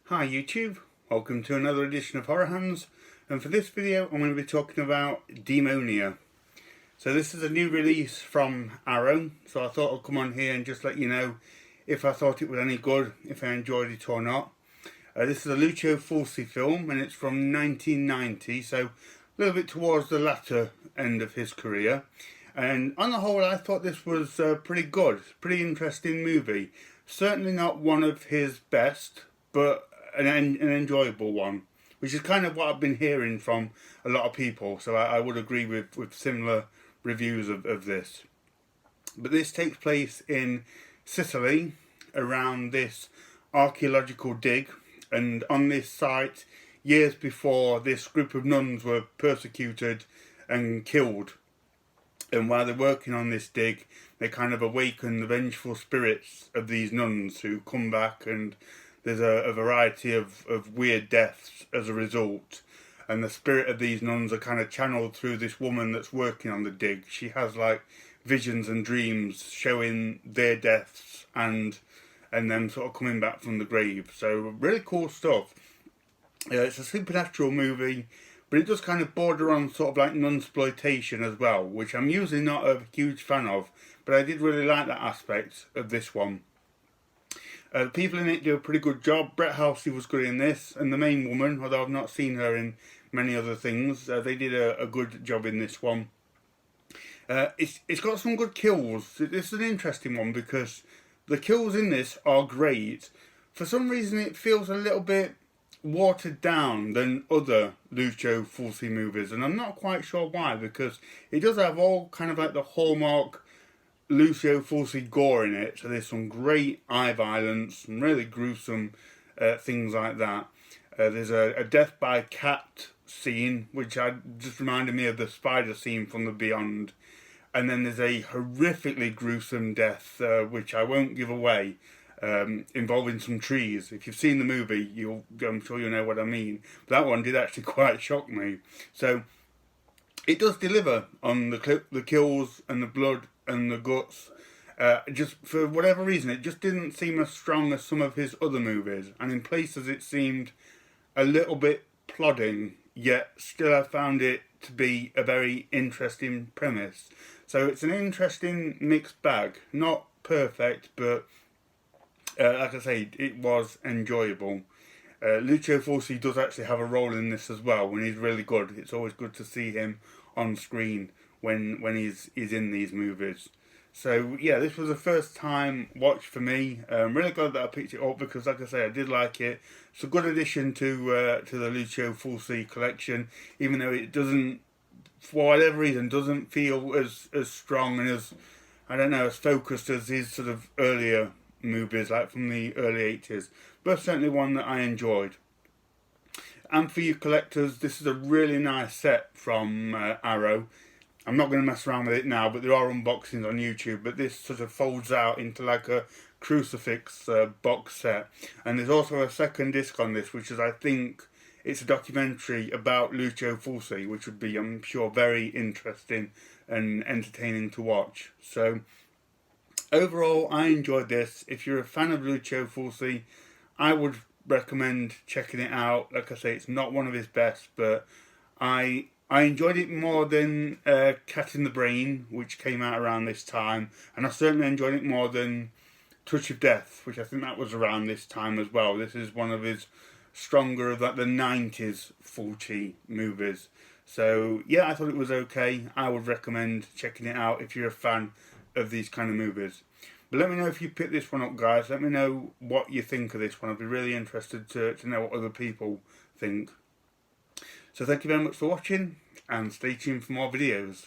Hi YouTube, welcome to another edition of Horror Hands, and for this video I'm going to be talking about Demonia. So this is a new release from Arrow, so I thought I'd come on here and just let you know if I thought it was any good, if I enjoyed it or not. This is a Lucio Fulci film and it's from 1990, so a little bit towards the latter end of his career. And on the whole I thought this was pretty good, pretty interesting movie. Certainly not one of his best, but an enjoyable one, which is kind of what I've been hearing from a lot of people, so I would agree with similar reviews of this. But this takes place in Sicily around this archaeological dig, and on this site years before this group of nuns were persecuted and killed, and while they're working on this dig they kind of awaken the vengeful spirits of these nuns who come back, and there's a variety of weird deaths as a result. And the spirit of these nuns are kind of channeled through this woman that's working on the dig. She has like visions and dreams showing their deaths and them sort of coming back from the grave. So really cool stuff. It's a supernatural movie, but it does kind of border on sort of like nunsploitation as well, which I'm usually not a huge fan of, but I did really like that aspect of this one. The people in it do a pretty good job. Brett Halsey was good in this, and the main woman, although I've not seen her in many other things, they did a good job in this one. It's got some good kills. This is an interesting one because the kills in this are great. For some reason it feels a little bit watered down than other Lucio Fulci movies, and I'm not quite sure why, because it does have all kind of like the hallmark Lucio Fulci gore in it, so there's some great eye violence, some really gruesome things like that. There's a death by cat scene, which just reminded me of the spider scene from The Beyond. And then there's a horrifically gruesome death, which I won't give away, involving some trees. If you've seen the movie, I'm sure you'll know what I mean. But that one did actually quite shock me. So it does deliver on the kills and the blood and the guts. Just for whatever reason, it just didn't seem as strong as some of his other movies, and in places it seemed a little bit plodding, yet still I found it to be a very interesting premise. So it's an interesting mixed bag, not perfect, but like I say, it was enjoyable. Lucio Fulci does actually have a role in this as well, and he's really good. It's always good to see him on screen when he's in these movies. So yeah, this was a first time watch for me. I'm really glad that I picked it up because, like I say, I did like it. It's a good addition to the Lucio Fulci collection, even though it doesn't, for whatever reason, doesn't feel as strong and as, I don't know, as focused as his sort of earlier movies, like from the early 80s. But certainly one that I enjoyed. And for you collectors, this is a really nice set from Arrow. I'm not going to mess around with it now, but there are unboxings on YouTube. But this sort of folds out into like a crucifix box set. And there's also a second disc on this, which is, I think, it's a documentary about Lucio Fulci, which would be, I'm sure, very interesting and entertaining to watch. So overall, I enjoyed this. If you're a fan of Lucio Fulci, I would recommend checking it out. Like I say, it's not one of his best, but I enjoyed it more than Cat in the Brain, which came out around this time, and I certainly enjoyed it more than Touch of Death, which I think that was around this time as well. This is one of his stronger of like the 90s Fulci movies. So yeah, I thought it was okay. I would recommend checking it out if you're a fan of these kind of movies. But let me know if you pick this one up, guys. Let me know what you think of this one. I'd be really interested to know what other people think. So thank you very much for watching, and stay tuned for more videos.